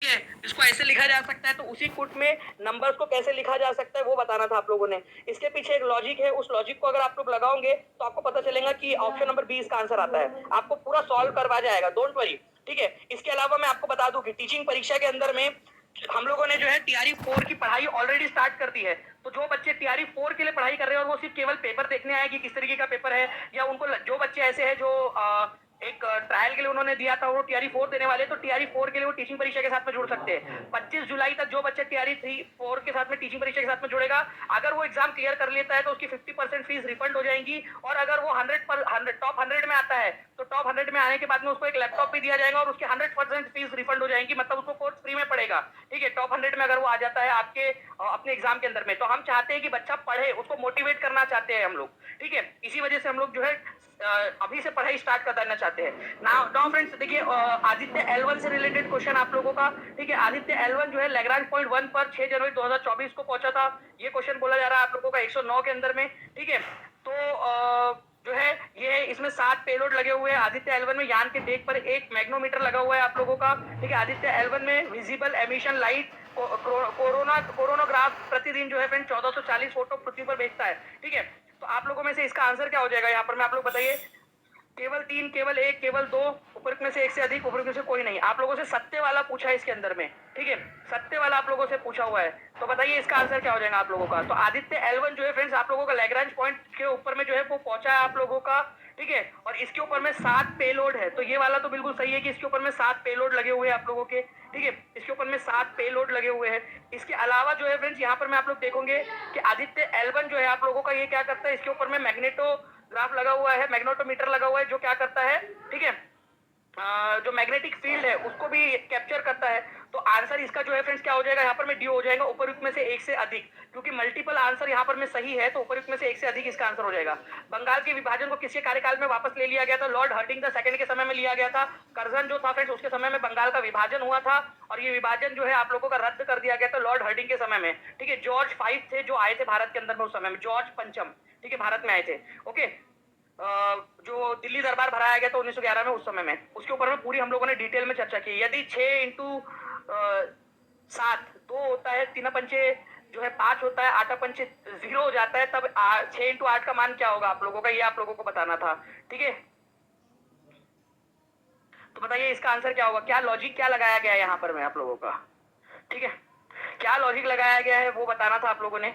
है, इसको ऐसे लिखा जा सकता है, तो उसी कुट में नंबर्स को कैसे लिखा जा सकता है वो बताना था आप लोगों ने। इसके पीछे एक लॉजिक है, उस लॉजिक को अगर आप लोग लगाओगे तो आपको पता चलेगा कि ऑप्शन नंबर बी इसका आंसर आता है। आपको पूरा सॉल्व करवा जाएगा, डोंट वरी। ठीक है, इसके अलावा मैं आपको बता दूं कि टीचिंग परीक्षा के अंदर में हम लोगों ने जो है टीआरई 4 की पढ़ाई ऑलरेडी स्टार्ट कर दी है। तो जो बच्चे टीआरई 4 के लिए पढ़ाई कर रहे हैं और वो सिर्फ केवल पेपर देखने आए कि किस तरीके का पेपर है, या उनको जो बच्चे ऐसे हैं जो एक ट्रायल के लिए उन्होंने दिया था वो टीआरई 4 देने वाले, तो टीआरई 4 के लिए वो टीचिंग परीक्षा के साथ में जुड़ सकते हैं। 25 जुलाई तक जो बच्चे टीआरई 4 के साथ में टीचिंग परीक्षा के साथ में जुड़ेगा, अगर वो एग्जाम क्लियर कर लेता है तो उसकी 50% फीस रिफंड हो जाएगी, और अगर वो 100 टॉप 100 में आता है तो टॉप 100 में आने के बाद में उसको एक लैपटॉप भी दिया जाएगा और उसकी 100% फीस रिफंड हो जाएगी, मतलब उसको कोर्स फ्री में पड़ेगा। ठीक है, टॉप 100 में अगर वो आ जाता है आपके अपने एग्जाम के अंदर में, तो हम चाहते हैं कि बच्चा पढ़े, उसको मोटिवेट करना चाहते हैं हम लोग। ठीक है, इसी वजह से हम लोग जो है अभी से पढ़ाई स्टार्ट कर देना चाहते हैं। नाउ फ्रेंड्स देखिए, आदित्य L1 से रिलेटेड क्वेश्चन आप लोगों का। ठीक है, आदित्य L1 जो है लैग्रांज पॉइंट 1 पर 6 जनवरी 2024 को पहुंचा था। ये क्वेश्चन बोला जा रहा है आप लोगों का 109 के अंदर में। ठीक है, तो जो है ये इसमें 7 पेलोड लगे हुए हैं। आदित्य L1 में यान के डेक पर एक मैग्नोमीटर लगा हुआ है आप लोगों का। ठीक है, आदित्य L1 में विजिबल एमिशन लाइट कोरोनोग्राफ प्रतिदिन जो है फ्रेंड 1440 फोटो पृथ्वी पर भेजता है। ठीक है, तो आप लोगों में से इसका आंसर क्या हो जाएगा यहाँ पर, मैं आप लोग बताइए। केवल 3, केवल 1, केवल 2, उपयुक्त में से 1 से अधिक, उपयुक्त में से कोई नहीं। आप लोगों से सत्य वाला पूछा है इसके अंदर में। ठीक है, सत्य वाला आप लोगों से पूछा हुआ है, तो बताइए इसका आंसर क्या हो जाएगा आप लोगों का। तो आदित्य L1 जो है फ्रेंड्स आप लोगों का लैग्रांज पॉइंट के ऊपर में जो है वो पहुंचा है आप लोगों का। ठीक है, और इसके ऊपर में 7 पेलोड है, तो ये वाला तो बिल्कुल सही है कि इसके ऊपर में 7 पेलोड लगे हुए हैं आप लोगों के। ठीक है, इसके ऊपर में 7 पेलोड लगे हुए हैं। इसके अलावा जो है फ्रेंड्स यहाँ पर मैं आप लोग देखोगे कि आदित्य L1 जो है आप लोगों का ये क्या करता है, इसके ऊपर में मैग्नेटोग्राफ लगा हुआ है, मैग्नेटोमीटर लगा हुआ है, जो क्या करता है, ठीक है, जो मैग्नेटिक फील्ड है उसको भी कैप्चर करता है। तो आंसर इसका जो है फ्रेंड्स क्या हो जाएगा यहाँ पर में, डी हो जाएगा, उपयुक्त में से 1 से अधिक, क्योंकि मल्टीपल आंसर यहाँ पर में सही है, तो उपयुक्त में से 1 से अधिक इसका आंसर हो जाएगा। बंगाल के विभाजन को किसके कार्यकाल में वापस ले लिया गया था, लॉर्ड हर्टिंग द सेकंड के समय में लिया गया था। करजन जो था फ्रेंड्स उसके समय में बंगाल का विभाजन हुआ था, और ये विभाजन जो है आप लोगों का रद्द कर दिया गया था लॉर्ड हर्टिंग के समय में। ठीक है, जॉर्ज 5 थे जो आए थे भारत के अंदर में उस समय में, जॉर्ज पंचम, ठीक है, भारत में आए थे। ओके, जो दिल्ली दरबार भराया गया था 1911 में उस समय में, उसके ऊपर में पूरी हम लोगों ने डिटेल में चर्चा की। यदि 6 इंटू 7 2 होता है, 3 पंचे जो है 5 होता है, 8 पंचे 0 हो जाता है, तब 6 इंटू 8 का मान क्या होगा आप लोगों का, ये आप लोगों को बताना था। ठीक है, तो बताइए इसका आंसर क्या होगा, क्या लॉजिक क्या लगाया गया है यहाँ पर मैं आप लोगों का। ठीक है, क्या लॉजिक लगाया गया है वो बताना था आप लोगों ने।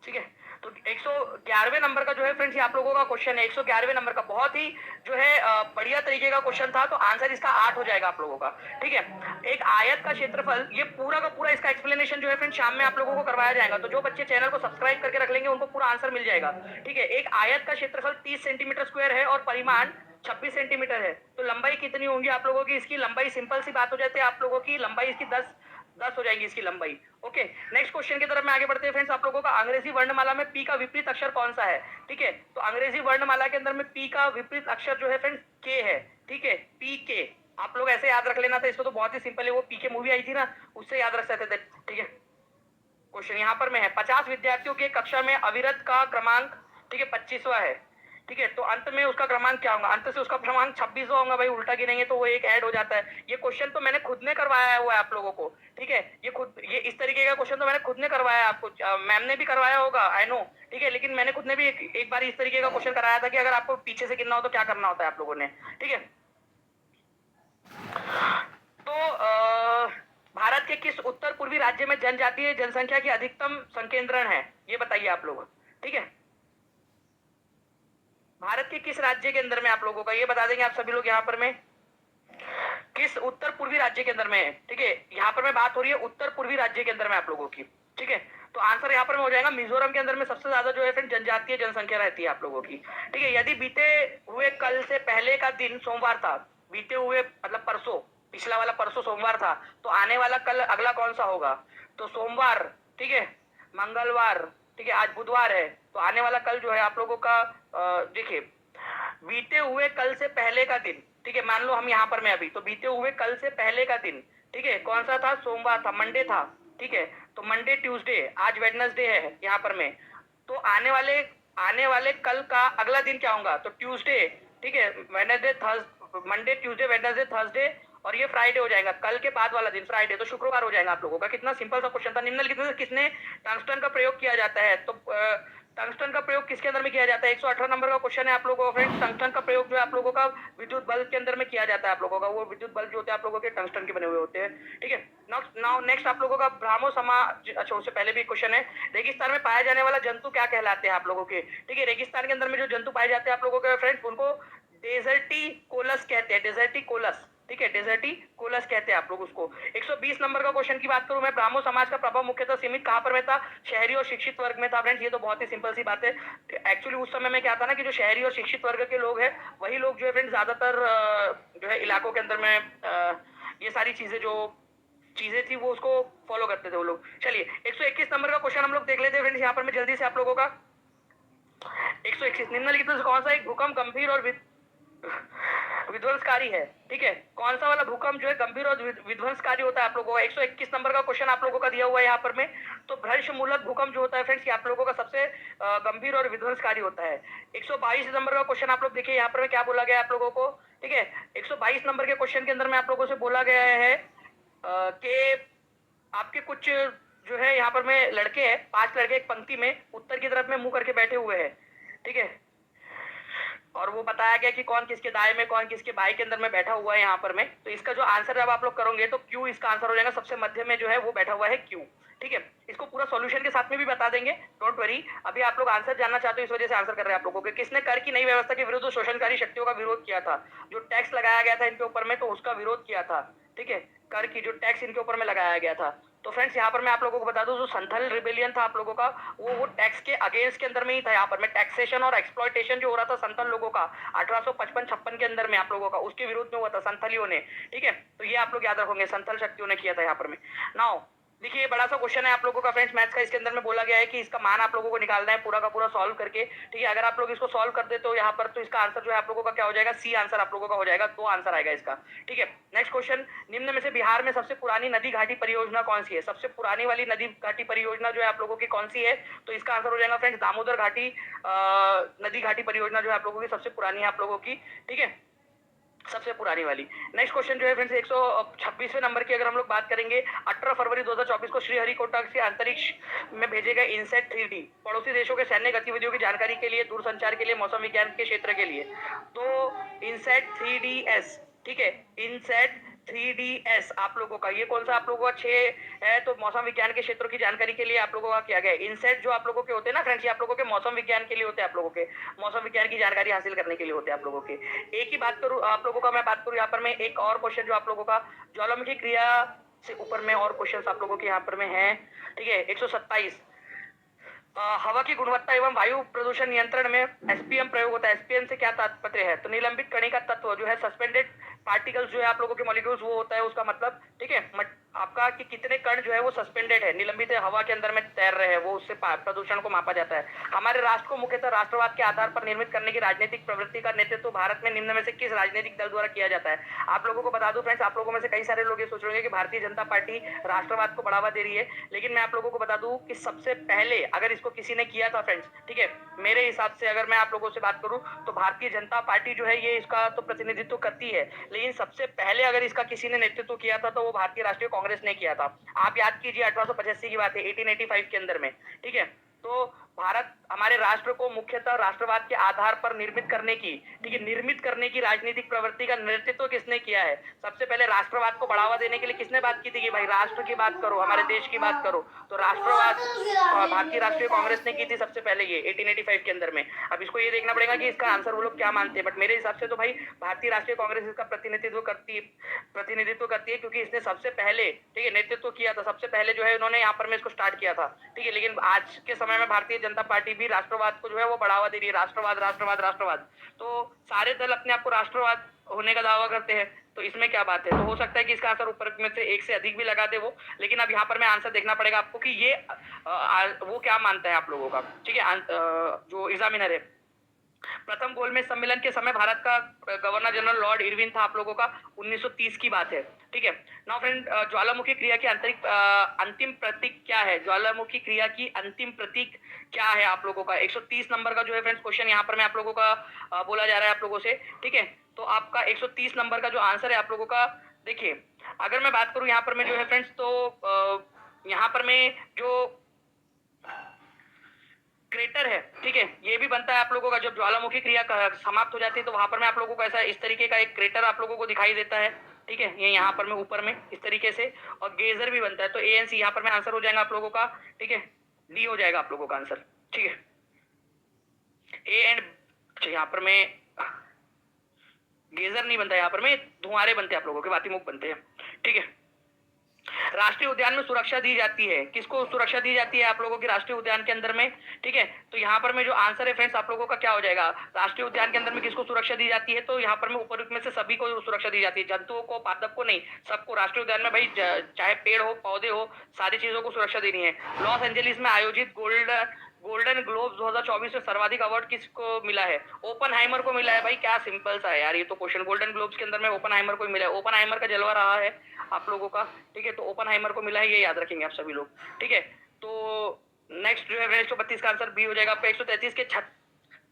ठीक है, तो 111वें नंबर का जो है फ्रेंड्स आप लोगों का क्वेश्चन है, 111वें नंबर का बहुत ही जो है बढ़िया तरीके का क्वेश्चन था, तो आंसर इसका 8 हो जाएगा आप लोगों का। ठीक है, एक आयत का क्षेत्रफल, ये पूरा का पूरा इसका एक्सप्लेनेशन जो है फ्रेंड्स शाम में आप लोगों को करवाया जाएगा, तो जो बच्चे चैनल को सब्सक्राइब करके रख लेंगे उनको पूरा आंसर मिल जाएगा। ठीक है, एक आयत का क्षेत्रफल 30 सेंटीमीटर स्क्वायर है और परिमाण 26 सेंटीमीटर है, तो लंबाई कितनी होगी आप लोगों की, इसकी लंबाई सिंपल सी बात हो जाती है, आप लोगों की लंबाई इसकी 10 हो जाएगी इसकी लंबाई। ओके, नेक्स्ट क्वेश्चन की तरफ में आगे बढ़ते हैं फ्रेंड्स। आप लोगों का अंग्रेजी वर्णमाला में पी का विपरीत अक्षर कौन सा है। ठीक है, तो अंग्रेजी वर्णमाला के अंदर में पी का विपरीत अक्षर जो है फ्रेंड्स के है। ठीक है, पी के आप लोग ऐसे याद रख लेना था, इसको तो बहुत ही सिंपल है, वो पी के मूवी आई थी ना, उससे याद रख सकते थे। ठीक है, क्वेश्चन यहाँ पर में है 50 विद्यार्थियों की कक्षा में अविरत का क्रमांक, ठीक है, 25वां है। ठीक है, तो अंत में उसका क्रमांक क्या होगा, अंत से उसका क्रमांक 26वां होगा भाई, उल्टा गिनेंगे तो वो एक ऐड हो जाता है। ये क्वेश्चन तो मैंने खुद ने करवाया हुआ है आप लोगों को। ठीक है, ये इस तरीके का क्वेश्चन तो मैंने खुद ने करवाया है आपको, मैम ने भी करवाया होगा आई नो। ठीक है, लेकिन मैंने खुद ने भी एक बार इस तरीके का क्वेश्चन कराया था कि अगर आपको पीछे से गिनना हो तो क्या करना होता है आप लोगों ने। ठीक है, तो भारत के किस उत्तर पूर्वी राज्य में जनजातीय जनसंख्या की अधिकतम संकेंद्रण है, ये बताइए आप लोग। ठीक है, भारत के किस राज्य के अंदर में आप लोगों का, ये बता देंगे आप सभी लोग यहाँ पर में, किस उत्तर पूर्वी राज्य के अंदर में है। ठीक है, यहाँ पर में बात हो रही है उत्तर पूर्वी राज्य के अंदर में आप लोगों की। ठीक है, तो आंसर यहाँ पर में हो जाएगा मिजोरम के अंदर में सबसे ज्यादा जो है फ्रेंड जनजातीय जनसंख्या रहती है आप लोगों की। ठीक है, यदि बीते हुए कल से पहले का दिन सोमवार था, बीते हुए मतलब परसों, पिछला वाला परसों सोमवार था, तो आने वाला कल अगला कौन सा होगा, तो सोमवार। ठीक है, मंगलवार, ठीक है, आज बुधवार है, तो आने वाला कल जो है आप लोगों का देखिए बीते हुए कल से पहले का दिन। ठीक है, मान लो हम यहाँ पर में अभी, तो बीते हुए कल से पहले का दिन, ठीक है, कौन सा था, सोमवार था, मंडे था। ठीक है, तो मंडे ट्यूसडे, आज वेडनेसडे है यहाँ पर में, तो आने वाले कल का अगला दिन क्या होगा, तो ट्यूसडे। ठीक है, Wednesday, Monday Tuesday Wednesday Thursday और ये फ्राइडे हो जाएगा, कल के बाद वाला दिन फ्राइडे, तो शुक्रवार हो जाएगा आप लोगों का। कितना सिंपल सा क्वेश्चन था। निम्नलिखित में किसने टंगस्टन का प्रयोग किया जाता है? तो टंगस्टन का प्रयोग किसके अंदर में किया जाता है? 118 नंबर का क्वेश्चन है आप लोगों का फ्रेंड्स। टंगस्टन का प्रयोग जो है आप लोगों का विद्युत बल्ब के अंदर में किया जाता है आप लोगों का। वो विद्युत बल्ब जो होते हैं आप लोगों के टंगस्टन के बने हुए होते हैं, ठीक है। नाउ नेक्स्ट आप लोगों का ब्राह्मो समाज, अच्छा उससे पहले भी क्वेश्चन है, रेगिस्तान में पाया जाने वाला जंतु क्या कहलाते हैं आप लोगों के? ठीक है, रेगिस्तान के अंदर में जो जंतु पाए जाते हैं आप लोगों के फ्रेंड्स, उनको डेजर्टिकोलस कहते हैं, डेजर्टिकोलस, ठीक है, डेजर्टिकोलस कहते हैं आप लोग उसको। 120 नंबर का क्वेश्चन की बात करूं मैं, ब्राह्मण समाज का प्रभाव मुख्यतः सीमित कहां पर में था? शहरी और शिक्षित वर्ग में था फ्रेंड्स। ये तो बहुत ही सिंपल सी बात है। एक्चुअली उस समय में क्या था ना कि जो शहरी और शिक्षित वर्ग के लोग हैं वही लोग जो है फ्रेंड्स ज्यादातर जो है इलाकों के अंदर में ये सारी चीजें जो चीजें थी वो उसको फॉलो करते थे वो लोग। चलिए 121 नंबर का क्वेश्चन हम लोग देख लेते हैं फ्रेंड्स यहाँ पर मैं जल्दी से आप लोगों का। 121, निम्नलिखित में कौन सा एक भूकंप गंभीर और विध्वंसकारी है? ठीक है, कौन सा वाला भूकंप जो है गंभीर और विध्वंसकारी होता है आप लोगों का? 121 नंबर का क्वेश्चन आप लोगों का दिया हुआ है यहाँ पर में। तो भ्रंश मूलक भूकंप जो होता है फ्रेंड्स, ये आप लोगों का सबसे गंभीर और विध्वंसकारी होता है। 122 नंबर का क्वेश्चन आप लोग देखिए यहाँ पर में क्या बोला गया आप लोगों को, ठीक है। 122 नंबर के क्वेश्चन के अंदर में आप लोगों से बोला गया है कि आपके कुछ जो है यहाँ पर में लड़के हैं, 5 लड़के एक पंक्ति में उत्तर की तरफ में मुंह करके बैठे हुए हैं, ठीक है। और वो बताया गया कि कौन किसके दाएं में कौन किसके बाएं के अंदर में बैठा हुआ है यहाँ पर में। तो इसका जो आंसर जब आप लोग करोगे तो क्यू इसका आंसर हो जाएगा। सबसे मध्य में जो है वो बैठा हुआ है क्यू, ठीक है। इसको पूरा सॉल्यूशन के साथ में भी बता देंगे, डोंट वरी। अभी आप लोग आंसर जानना चाहते हो इस वजह से आंसर कर रहे हैं आप लोगों के। किसने कर की नई व्यवस्था के विरुद्ध शोषणकारी शक्तियों का विरोध किया था? जो टैक्स लगाया गया था इनके ऊपर में तो उसका विरोध किया था, ठीक है। कर की जो टैक्स इनके ऊपर में लगाया गया था। तो फ्रेंड्स यहाँ पर मैं आप लोगों को बता दूं जो संथल रिबेलियन था आप लोगों का वो टैक्स के अगेंस्ट के अंदर में ही था। यहाँ पर में टैक्सेशन और एक्सप्लॉयटेशन जो हो रहा था संथल लोगों का 1855-56 के अंदर में आप लोगों का, उसके विरुद्ध में हुआ था संथलियों ने, ठीक है। तो ये आप लोग याद रखोगे, संथल शक्तियों ने किया था यहाँ पर में। नाउ देखिए ये बड़ा सा क्वेश्चन है आप लोगों का फ्रेंड्स मैथ्स का। इसके अंदर में बोला गया है कि इसका मान आप लोगों को निकालना है पूरा का पूरा सॉल्व करके, ठीक है। अगर आप लोग इसको सॉल्व कर देते हो यहाँ पर तो इसका आंसर जो है आप लोगों का क्या हो जाएगा? सी आंसर आप लोगों का हो जाएगा। 2 आंसर आएगा इसका, ठीक है। नेक्स्ट क्वेश्चन, निम्न में से बिहार में सबसे पुरानी नदी घाटी परियोजना कौन सी है? सबसे पुरानी वाली नदी घाटी परियोजना जो है आप लोगों की कौन सी है? तो इसका आंसर हो जाएगा फ्रेंड्स दामोदर घाटी नदी घाटी परियोजना जो है आप लोगों की सबसे पुरानी है आप लोगों की, ठीक है, सबसे पुरानी वाली। नेक्स्ट क्वेश्चन जो है फ्रेंड्स 126वें नंबर की अगर हम लोग बात करेंगे, 18 फरवरी 2024 को श्रीहरिकोटा से अंतरिक्ष में भेजे गए इनसेट 3D पड़ोसी देशों के सैन्य गतिविधियों की जानकारी के लिए, दूरसंचार के लिए, मौसम विज्ञान के क्षेत्र के लिए। तो इनसेट 3DS, ठीक है, इनसेट 3DS आप लोगों का ये कौन सा आप लोगों का 6 है? तो मौसम विज्ञान के क्षेत्रों की जानकारी के लिए आप लोगों का किया गया है। इनसेट जो आप लोगों के होते हैं ना फ्रेंड्स, ये आप लोगों के मौसम विज्ञान के लिए होते हैं, आप लोगों के मौसम विज्ञान की जानकारी हासिल करने के लिए होते हैं आप लोगों के। एक ही बात करूं आप लोगों का, मैं बात करूं यहाँ पर में एक और क्वेश्चन जो आप लोगों का ज्वालामुखी क्रिया से ऊपर में और क्वेश्चन आप लोगों के यहाँ पर में है, ठीक है। 127 हवा की गुणवत्ता एवं वायु प्रदूषण नियंत्रण में एसपीएम प्रयोग होता है। एसपीएम से क्या तात्पर्य है? तो निलंबित कणिका तत्व जो है सस्पेंडेड पार्टिकल्स जो है आप लोगों के मॉलिक्यूल्स वो होता है उसका मतलब, ठीक है। आपका कि कितने कण जो है वो सस्पेंडेड है, निलंबित है, हवा के अंदर में तैर रहे हैं, वो उससे प्रदूषण को मापा जाता है। हमारे राष्ट्र को मुख्यतः राष्ट्रवाद के आधार पर निर्मित करने की राजनीतिक प्रवृत्ति का नेतृत्व भारत में निम्न में से किस राजनीतिक दल द्वारा किया जाता है? आप लोगों को बता दूं फ्रेंड्स, आप लोगों में से कई सारे लोग ये सोच रहे हैं कि भारतीय जनता पार्टी राष्ट्रवाद को बढ़ावा दे रही है, लेकिन मैं आप लोगों को बता दूं कि सबसे पहले अगर इसको किसी ने किया था फ्रेंड्स, ठीक है, मेरे हिसाब से अगर मैं आप लोगों से बात करूं तो भारतीय जनता पार्टी जो है ये इसका तो प्रतिनिधित्व करती है, लेकिन सबसे पहले अगर इसका किसी ने नेतृत्व किया था तो वो भारतीय राष्ट्रीय कांग्रेस ने किया था। आप याद कीजिए 1885 की बात है, 1885 के अंदर में, ठीक है। तो भारत हमारे राष्ट्र को मुख्यतः राष्ट्रवाद के आधार पर निर्मित करने की, ठीक है, निर्मित करने की राजनीतिक प्रवृत्ति का नेतृत्व किसने किया है? सबसे पहले राष्ट्रवाद को बढ़ावा देने के लिए किसने बात की थी कि भाई राष्ट्र की बात करो, हमारे देश की बात करो? तो राष्ट्रवाद भारतीय राष्ट्रीय कांग्रेस ने की थी सबसे पहले ये 1885 के अंदर में। अब इसको ये देखना पड़ेगा कि इसका आंसर वो लोग क्या मानते हैं, बट मेरे हिसाब से तो भाई भारतीय राष्ट्रीय कांग्रेस इसका प्रतिनिधित्व करती है क्योंकि इसने सबसे पहले, ठीक है, नेतृत्व किया था। सबसे पहले जो है उन्होंने यहाँ पर में इसको स्टार्ट किया था, ठीक है। लेकिन आज के समय में भारतीय जनता पार्टी भी राष्ट्रवाद को जो है वो बढ़ावा दे रही है, राष्ट्रवाद राष्ट्रवाद राष्ट्रवाद। तो सारे दल अपने आप को राष्ट्रवाद होने का दावा करते हैं, तो इसमें क्या बात है? तो हो सकता है कि इसका आंसर ऊपर में से एक से अधिक भी लगा दे वो, लेकिन अब यहाँ पर मैं आंसर देखना पड़ेगा आपको कि ये वो क्या मानता है आप लोगों का, ठीक है। जो एग्जामिनर है, प्रथम गोलमेज सम्मेलन के समय भारत का गवर्नर जनरल लॉर्ड इरविन था आप लोगों का, 1930 की बात है, ठीक है। नाउ फ्रेंड, ज्वालामुखी क्रिया की अंतिम प्रतीक क्या है? ज्वालामुखी क्रिया की अंतिम प्रतीक क्या है आप लोगों का? 130 नंबर का जो है फ्रेंड्स क्वेश्चन यहाँ पर मैं आप लोगों का बोला जा रहा है आप लोगों से, ठीक है। तो आपका 130 नंबर का जो आंसर है आप लोगों का देखिए अगर मैं बात करूं यहाँ पर मैं जो है फ्रेंड्स, तो यहाँ पर मैं जो क्रेटर है, ठीक है, ये भी बनता है आप लोगों का। जब ज्वालामुखी क्रिया समाप्त हो जाती है तो वहां पर में आप लोगों को ऐसा इस तरीके का एक क्रेटर आप लोगों को दिखाई देता है, ठीक है, ये यहाँ पर में ऊपर में इस तरीके से, और गेजर भी बनता है। तो ए एन सी यहाँ पर में आंसर हो जाएगा आप लोगों का, ठीक है, डी हो जाएगा आप लोगों का आंसर, ठीक है। ए एंड यहाँ पर में गेजर नहीं बनता, यहाँ पर में धुआरे बनते हैं आप लोगों के, वातिमुख बनते हैं, ठीक है। राष्ट्रीय उद्यान में सुरक्षा दी जाती है, किसको सुरक्षा दी जाती है आप लोगों की राष्ट्रीय उद्यान के अंदर में, ठीक है। तो यहाँ पर में जो आंसर है फ्रेंड्स आप लोगों का क्या हो जाएगा, राष्ट्रीय उद्यान के अंदर में किसको सुरक्षा दी जाती है, तो यहाँ पर में उपयुक्त में से सभी को सुरक्षा दी जाती है, जंतुओं को, पादप को नहीं, सबको। राष्ट्रीय उद्यान में भाई चाहे पेड़ हो, पौधे हो, सारी चीजों को सुरक्षा देनी है। लॉस एंजलिस में आयोजित गोल्डन ग्लोब 2024 में सर्वाधिक अवार्ड किसको मिला है, ओपनहाइमर को मिला है भाई। क्या सिंपल सा है यार ये तो क्वेश्चन, गोल्डन ग्लोब्स के अंदर में ओपनहाइमर को मिला है, ओपनहाइमर का जलवा रहा है आप लोगों का, ठीक है। तो ओपनहाइमर को मिला है, ये याद रखेंगे आप सभी लोग, ठीक है। तो नेक्स्ट जो है 132 का आंसर बी हो जाएगा आपका। 133 के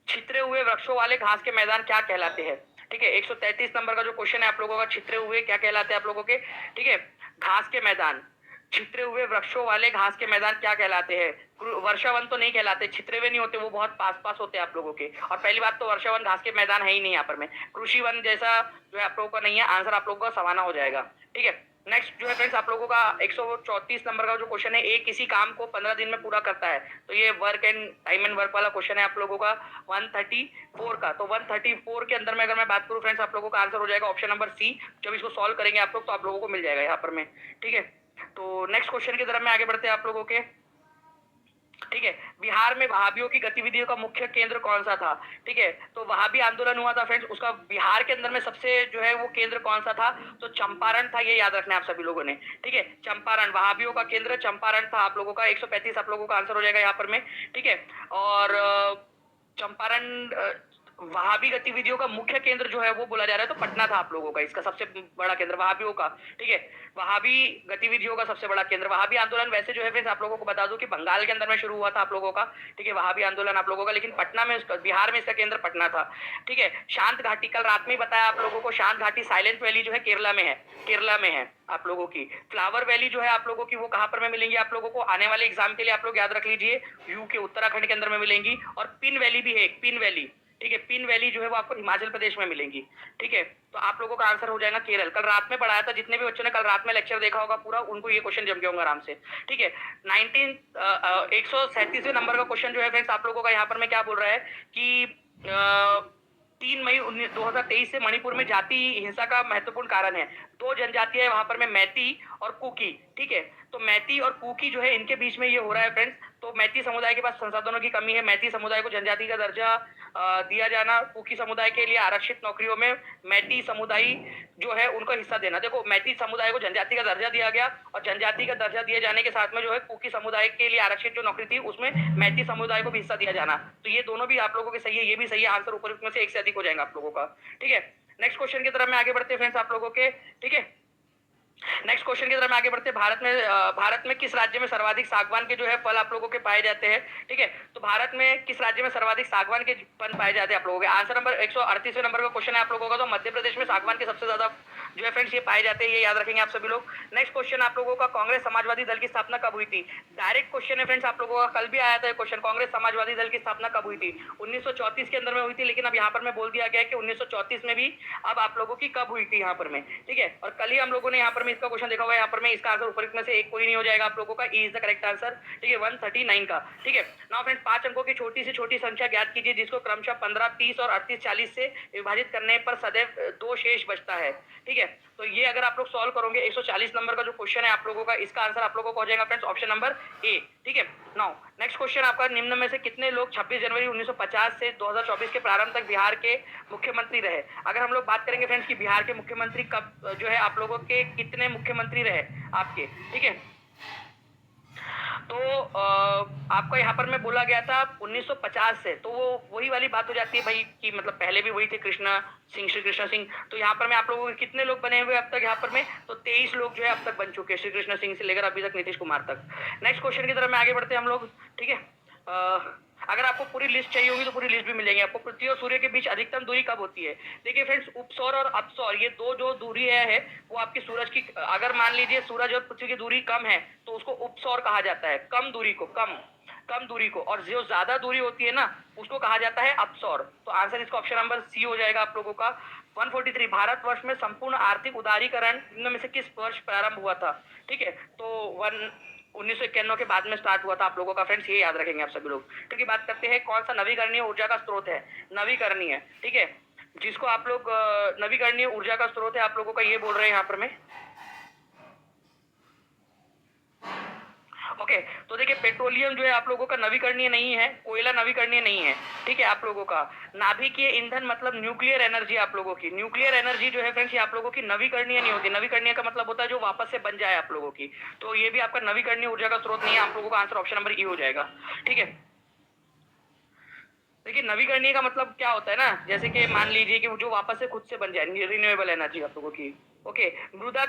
छितरे हुए वृक्षों वाले घास के मैदान क्या कहलाते हैं, ठीक है। 133 नंबर का जो क्वेश्चन है आप लोगों का, छितरे हुए क्या कहलाते हैं आप लोगों के, ठीक है, घास के मैदान, छितरे हुए वृक्षों वाले घास के मैदान क्या कहलाते हैं। वर्षावन तो नहीं कहलाते, छितरे हुए नहीं होते, वो बहुत पास पास होते हैं आप लोगों के। और पहली बात तो वर्षावन घास के मैदान है ही नहीं यहाँ पर में, कृषि वन जैसा जो है आप लोगों का नहीं है, आंसर आप लोगों का सवाना हो जाएगा, ठीक है। नेक्स्ट जो है फ्रेंड्स आप लोगों का 134 नंबर का जो क्वेश्चन है, ए किसी काम को 15 दिन में पूरा करता है, तो ये work and time and work वाला क्वेश्चन है आप लोगों का 134 का। तो 134 के अंदर में अगर मैं बात करूं फ्रेंड्स आप लोगों का आंसर हो जाएगा ऑप्शन नंबर सी। जब इसको सॉल्व करेंगे आप लोग तो आप लोगों को मिल जाएगा यहाँ पर में, ठीक है। तो नेक्स्ट क्वेश्चन की तरफ में आगे बढ़ते हैं आप लोगों के, ठीक है। बिहार में वहाबियों की गतिविधियों का मुख्य केंद्र कौन सा था, ठीक है। तो वहाबी आंदोलन हुआ था फ्रेंड्स, उसका बिहार के अंदर में सबसे जो है वो केंद्र कौन सा था, तो चंपारण था, ये याद रखना है आप सभी लोगों ने, ठीक है। चंपारण, वहाबियों का केंद्र चंपारण था आप लोगों का। 135 आप लोगों का आंसर हो जाएगा यहाँ पर में, ठीक है। और चंपारण वहाबी गतिविधियों का मुख्य केंद्र जो है वो बोला जा रहा है, तो पटना था आप लोगों का इसका सबसे बड़ा केंद्र वहाबियों का, ठीक है। वहाबी गतिविधियों का सबसे बड़ा केंद्र, वहाबी आंदोलन वैसे जो है फ्रेंड्स आप लोगों को बता दूं कि बंगाल के अंदर में शुरू हुआ था आप लोगों का, ठीक है, वहाबी आंदोलन आप लोगों का, लेकिन पटना में बिहार में इसका केंद्र पटना था, ठीक है। शांत घाटी, कल रात में ही बताया आप लोगों को, शांत घाटी साइलेंट वैली जो है केरला में है, केरला में है आप लोगों की। फ्लावर वैली जो है आप लोगों की वो कहां पर में मिलेंगी आप लोगों को, आने वाले एग्जाम के लिए आप लोग याद रख लीजिए, यू के उत्तराखंड के अंदर में मिलेंगी। और पिन वैली भी है, पिन वैली, ठीक है, पिन वैली जो है वो आपको हिमाचल प्रदेश में मिलेंगी, ठीक है। तो आप लोगों का आंसर हो जाएगा केरल। कल रात में पढ़ाया था, जितने भी बच्चों ने कल रात में लेक्चर देखा होगा पूरा, उनको ये क्वेश्चन जम गए होंगे आराम से, ठीक है। 137वें नंबर का क्वेश्चन जो है फ्रेंड्स आप लोगों का यहाँ पर मैं क्या बोल रहा है कि 3 मई 2023 से मणिपुर में जाति हिंसा का महत्वपूर्ण कारण है। दो जनजातियां है वहां पर में, मैती और कुकी, ठीक है। तो मैती और कुकी जो है इनके बीच में ये हो रहा है फ्रेंड्स। तो मैती समुदाय के पास संसाधनों की कमी है, मैती समुदाय को जनजाति का दर्जा दिया जाना, कुकी समुदाय के लिए आरक्षित नौकरियों में मैती समुदाय जो है उनको हिस्सा देना। देखो मैती समुदाय को जनजाति का दर्जा दिया गया, और जनजाति का दर्जा दिए जाने के साथ में जो है कुकी समुदाय के लिए आरक्षित जो नौकरी थी उसमें मैती समुदाय को भी हिस्सा दिया जाना। तो ये दोनों भी आप लोगों के सही है, ये भी सही है, आंसर उपयुक्त में से एक से अधिक हो जाएगा आप लोगों का, ठीक है। नेक्स्ट क्वेश्चन की तरफ में आगे बढ़ते हैं फ्रेंड्स आप लोगों के, ठीक है। नेक्स्ट क्वेश्चन की तरफ आगे बढ़ते हैं। भारत में किस राज्य में सर्वाधिक सागवान के जो है फल आप लोगों के पाए जाते हैं, ठीक है। तो भारत में किस राज्य में सर्वाधिक सागवान के फल पाए जाते हैं आप लोगों के, आंसर नंबर 138वें नंबर का क्वेश्चन है आप लोगों का। तो मध्य प्रदेश में सागवान के सबसे ज्यादा जो है फ्रेंड्स ये पाए जाते हैं, ये याद रखेंगे आप सभी लोग। नेक्स्ट क्वेश्चन आप लोगों का, कांग्रेस समाजवादी दल की स्थापना कब हुई थी। डायरेक्ट क्वेश्चन है फ्रेंड्स आप लोगों का, कल भी आया था क्वेश्चन, कांग्रेस समाजवादी दल की स्थापना कब हुई थी। 1934 के अंदर में हुई थी, लेकिन अब यहाँ पर मैं बोल दिया गया कि 1934 में भी अब आप लोगों की कब हुई थी यहाँ पर में, ठीक है। और कल ही हम लोगों ने यहाँ पर में इसका क्वेश्चन देखा हुआ है, यहाँ पर में इसका आंसर उपयुक्त में से एक कोई नहीं हो जाएगा आप लोगों का, E is the correct answer, ठीक है, 139 का, ठीक है। नाउ फ्रेंड्स 5 अंकों की छोटी से छोटी संख्या ज्ञात कीजिए जिसको क्रमशः 15, 30 और 38, 40 से विभाजित करने पर सदैव 2 शेष बचता है, ठीक है। तो ये अगर आप लोग सॉल्व करोगे 140 नंबर का जो क्वेश्चन है आप लोगों का, इसका आंसर आप लोगों को हो जाएगा फ्रेंड्स ऑप्शन नंबर ए, ठीक है। नाउ नेक्स्ट क्वेश्चन आपका, निम्न में से कितने लोग 26 जनवरी 1950 से 2024 के प्रारंभ तक बिहार के मुख्यमंत्री रहे। अगर हम लोग बात करेंगे फ्रेंड्स कि बिहार के मुख्यमंत्री कब जो है आप लोगों के कितने मुख्यमंत्री रहे आपके, ठीक है। तो आपका यहाँ पर मैं बोला गया था 1950 से, तो वो वही वाली बात हो जाती है भाई कि मतलब पहले भी वही थे कृष्णा सिंह, श्री कृष्ण सिंह। तो यहाँ पर मैं आप लोगों के कितने लोग बने हुए अब तक यहाँ पर में, तो 23 लोग जो है अब तक बन चुके हैं, श्री कृष्ण सिंह से लेकर अभी तक नीतीश कुमार तक। नेक्स्ट क्वेश्चन की तरफ में आगे बढ़ते हैं हम लोग, ठीक है। अगर आपको पूरी लिस्ट चाहिए होगी तो पूरी लिस्ट भी मिलेगी आपको। पृथ्वी और सूर्य के बीच अधिकतम दूरी कब होती है? देखिए फ्रेंड्स, उपसौर और अपसौर ये दो जो दूरी है वो आपकी सूरज की, अगर मान लीजिए सूरज और पृथ्वी की दूरी कम है तो उसको उपसौर कहा जाता है, कम दूरी को, कम दूरी को। और जो ज्यादा दूरी होती है ना उसको कहा जाता है अपसौर। तो आंसर इसका ऑप्शन नंबर सी हो जाएगा आप लोगों का। 143, भारतवर्ष में संपूर्ण आर्थिक उदारीकरण इनमें में से किस वर्ष प्रारंभ हुआ था? ठीक है, तो 1991 के बाद में स्टार्ट हुआ था आप लोगों का फ्रेंड्स, ये याद रखेंगे आप सभी लोग। ठीक है, बात करते हैं कौन सा नवीकरणीय ऊर्जा का स्रोत है? नवीकरणीय, ठीक है, जिसको आप लोग नवीकरणीय ऊर्जा का स्रोत है आप लोगों का ये बोल रहे हैं यहाँ पर में। ओके, तो देखिए पेट्रोलियम जो है आप लोगों का नवीकरणीय नहीं है, कोयला नवीकरणीय नहीं है। ठीक है, आप लोगों का नाभिकीय ईंधन मतलब न्यूक्लियर एनर्जी, आप लोगों की न्यूक्लियर एनर्जी जो है फ्रेंड्स ये आप लोगों की नवीकरणीय नहीं होती। नवीकरणीय का मतलब होता है जो वापस से बन जाए आप लोगों की, तो ये भी आपका नवीकरणीय ऊर्जा का स्रोत नहीं है। आप लोगों का आंसर ऑप्शन नंबर ई हो जाएगा। ठीक है, देखिए नवीकरणीय का मतलब क्या होता है ना, जैसे कि मान लीजिए कि जो वापस से खुद से बन जाए, रिन्यूएबल एनर्जी आप लोगों की। ओके, मृदा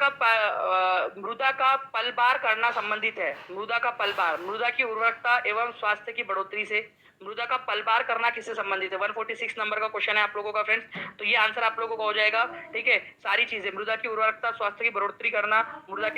का पलबार करना संबंधित है। मृदा का पलबार, मृदा की उर्वरकता एवं स्वास्थ्य की बढ़ोतरी से। मृदा का पलबार करना किससे संबंधित है? 146 नंबर का क्वेश्चन है आप लोगों का फ्रेंड्स, तो ये आंसर आप लोगों का हो जाएगा। ठीक है, सारी चीजें, मृदा की उर्वरकता, स्वास्थ्य की बढ़ोतरी करना, मृदा